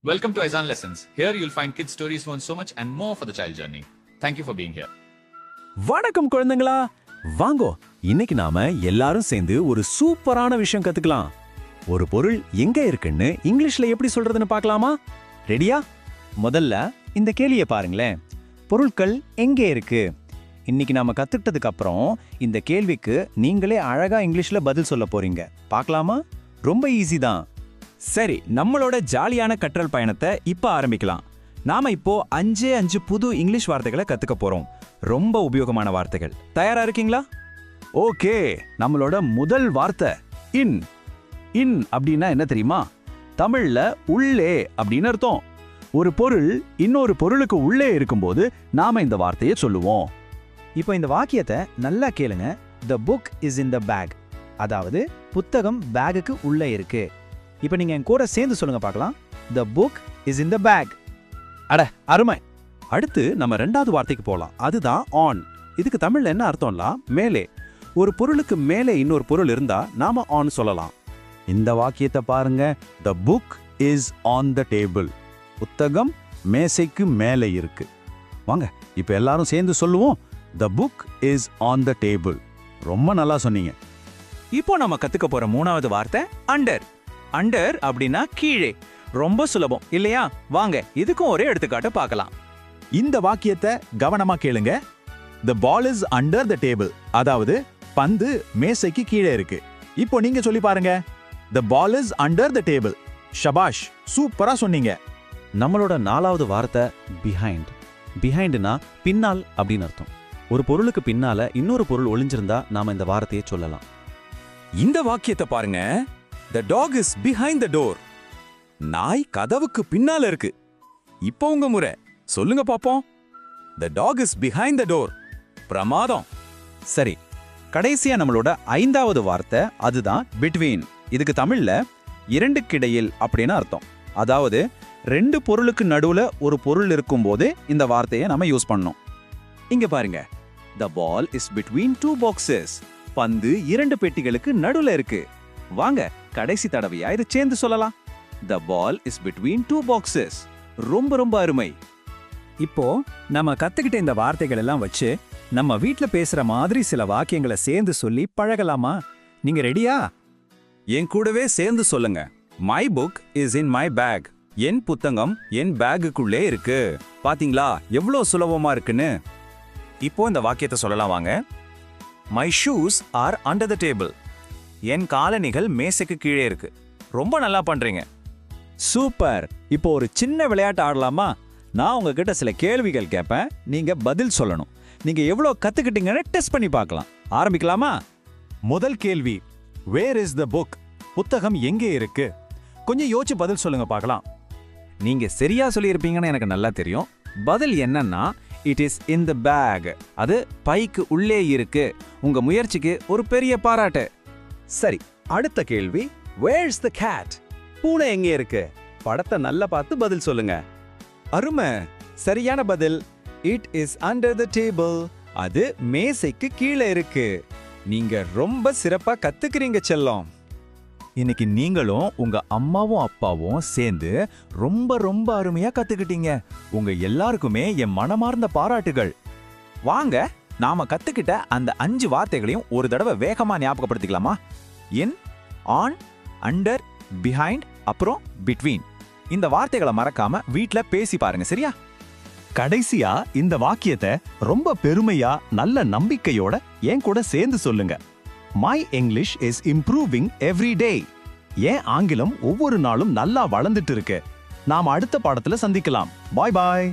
Welcome to Aizan Lessons. Here you'll find kids stories who want so much and more for the child journey. Thank you for being here. வணக்கம் குழந்தைங்களா, வாங்கோ. இன்னைக்கு நாம எல்லாரும் சேர்ந்து ஒரு சூப்பரான விஷயம் கத்துக்கலாம். ஒரு பொருள் எங்க இருக்குன்னு இங்கிலீஷ்ல எப்படி சொல்றதுன்னு பார்க்கலாமா? ரெடியா? முதல்ல இந்த கேள்வியை பாருங்களேன். பொருட்கள் எங்கே இருக்கு? இன்னைக்கு நாம கத்துக்கிட்டதுக்கு அப்புறம் இந்த கேள்விக்கு நீங்களே அழகா இங்கிலீஷ்ல பதில் சொல்ல போறீங்க. பார்க்கலாமா? ரொம்ப ஈஸி தான். சரி, நம்மளோட ஜாலியான கற்றல் பயணத்தை இப்ப ஆரம்பிக்கலாம். நாம இப்போ 5 புது இங்கிலீஷ் வார்த்தைகளை கத்துக்க போறோம். ரொம்ப உபயோகமான வார்த்தைகள். தயாரா இருக்கீங்களா? ஓகே, நம்மளோட முதல் வார்த்தை இன். இன் அப்படின்னா என்ன தெரியுமா? தமிழ்ல உள்ளே அப்படின்னு அர்த்தம். ஒரு பொருள் இன்னொரு பொருளுக்கு உள்ளே இருக்கும்போது நாம இந்த வார்த்தையை சொல்லுவோம். இப்போ இந்த வாக்கியத்தை நல்லா கேளுங்க. The book is in the bag. அதாவது புத்தகம் பேகுக்கு உள்ளே இருக்கு. இப்போ நீங்க என் கூட சேர்ந்து சொல்லுங்க பார்க்கலாம். The book is in the bag. அட அருமை. அடுத்து நம்ம ரெண்டாவது வார்த்தைக்கு போலாம். அதுதான் ஆன். இதுக்கு தமிழ்ல என்ன அர்த்தம்னா மேலே. ஒரு பொருளுக்கு மேலே இன்னொரு பொருள் இருந்தா நாம ஆன் சொல்லலாம். இந்த வாக்கியத்தை பாருங்க. The book is on the table. புத்தகம் மேசைக்கு மேலே இருக்கு. வாங்க இப்போ எல்லாரும் சேர்ந்து சொல்லுவோம். The book is on the table. ரொம்ப நல்லா சொன்னீங்க. இப்போ நம்ம கத்துக்க போற மூணாவது வார்த்தை அண்டர். அண்டர் அப்படின்னா கீழே. ரொம்ப சுலபம் இல்லையா? வாங்க இதுக்கும் ஒரே எடுத்துக்காட்டு பார்க்கலாம். இந்த வாக்கியத்தை கவனமா கேளுங்க. The ball is under the table. அதாவது பந்து மேசைக்கு கீழே இருக்கு. இப்போ நீங்க சொல்லி பாருங்க. The ball is under the table. Sabash, சூப்பரா சொன்னீங்க. நம்மளோட நாலாவது வார்த்தை behind. Behindனா பின்னால் அப்படின்னு அர்த்தம். ஒரு பொருளுக்கு பின்னால இன்னொரு பொருள் ஒளிஞ்சிருந்தா நாம இந்த வார்த்தையை சொல்லலாம். இந்த வாக்கியத்தை பாருங்க. The dog is behind the door. நாய் கதவுக்கு பின்னால இருக்கு. இப்போ உங்க முறை. சொல்லுங்க பாப்போம். The dog is behind the door. பிரமாதம். சரி, கடைசியா நம்மளோட ஐந்தாவது வார்த்தை அதுதான் between. இதுக்கு தமிழ்ல இரண்டுக்கிடையில் அப்படின்னு அர்த்தம். அதாவது ரெண்டு பொருளுக்கு நடுவுல ஒரு பொருள் இருக்கும்போது இந்த வார்த்தையை நம்ம யூஸ் பண்ணோம். இங்க பாருங்க. The ball is between two boxes. பந்து இரண்டு பெட்டிகளுக்கு நடுவுல இருக்கு. வாங்க கடைசி தடவையா இதை சேர்ந்து சொல்லலாம். The ball is between two boxes. ரொம்ப ரொம்ப அருமை. இப்போ நம்ம கத்துக்கிட்ட இந்த வார்த்தைகள் எல்லாம் வச்சு நம்ம வீட்ல பேசுற மாதிரி சில வாக்கியங்களை சேர்ந்து சொல்லி பழகலாமா? நீங்க ரெடியா? என் கூடவே சேர்ந்து சொல்லுங்க. My book is in my bag. என் புத்தகம் என் பேக்குக்குள்ளே இருக்கு. பாத்தீங்களா எவ்வளவு சுலபமா இருக்குன்னு? இப்போ இந்த வாக்கியத்தை சொல்லலாம் வாங்க. My shoes are under the table. என் காலணிகள் மேசைக்கு கீழே இருக்கு. ரொம்ப நல்லா பண்றீங்க. சூப்பர். இப்போ ஒரு சின்ன விளையாட்டு ஆடலாமா? நான் உங்ககிட்ட சில கேள்விகள் கேட்பேன். நீங்க பதில் சொல்லணும். நீங்க எவ்வளவு கத்துக்கிட்டீங்கன்னு டெஸ்ட் பண்ணி பார்க்கலாம். ஆரம்பிக்கலாமா? முதல் கேள்வி, Where is the book? புத்தகம் எங்கே இருக்கு? கொஞ்சம் யோசிச்சு பதில் சொல்லுங்க பார்க்கலாம். நீங்க சரியா சொல்லியிருப்பீங்கன்னு எனக்கு நல்லா தெரியும். பதில் என்னன்னா it is in the bag. அது பைக்கு உள்ளே இருக்கு. உங்க முயற்சிக்கு ஒரு பெரிய பாராட்டு. சரி, அடுத்த கேள்வி, Where's the cat? பூனை எங்கே இருக்கு? படத்தை நல்லா பார்த்து பதில் சொல்லுங்க. அருமை, சரியான பதில். It is under the table. அது மேசைக்கு கீழே இருக்கு. நீங்க ரொம்ப சிறப்பா கத்துக்கிறீங்க செல்லம். இன்னைக்கு நீங்களும் உங்க அம்மாவும் அப்பாவும் சேர்ந்து ரொம்ப ரொம்ப அருமையா கத்துக்கிட்டீங்க. உங்க எல்லாருக்குமே என் மனமார்ந்த பாராட்டுகள். வாங்க நாம கத்துக்கிட்ட அந்த 5 வார்த்தைகளையும் ஒரு தடவை வேகமா ஞாபகப்படுத்திக்கலாமா? இன், ஆன், அண்டர், பிஹைண்ட், அப்புறம் பிட்வீன். இந்த வார்த்தைகளை மறக்காம வீட்ல பேசி பாருங்க, சரியா? கடைசியா இந்த வாக்கியத்தை ரொம்ப பெருமையா நல்ல நம்பிக்கையோட என் கூட சேர்ந்து சொல்லுங்க. My English is improving every day. ஏன் ஆங்கிலம் ஒவ்வொரு நாளும் நல்லா வளர்ந்துட்டு இருக்கு. நாம அடுத்த பாடத்துல சந்திக்கலாம். பாய் பாய்.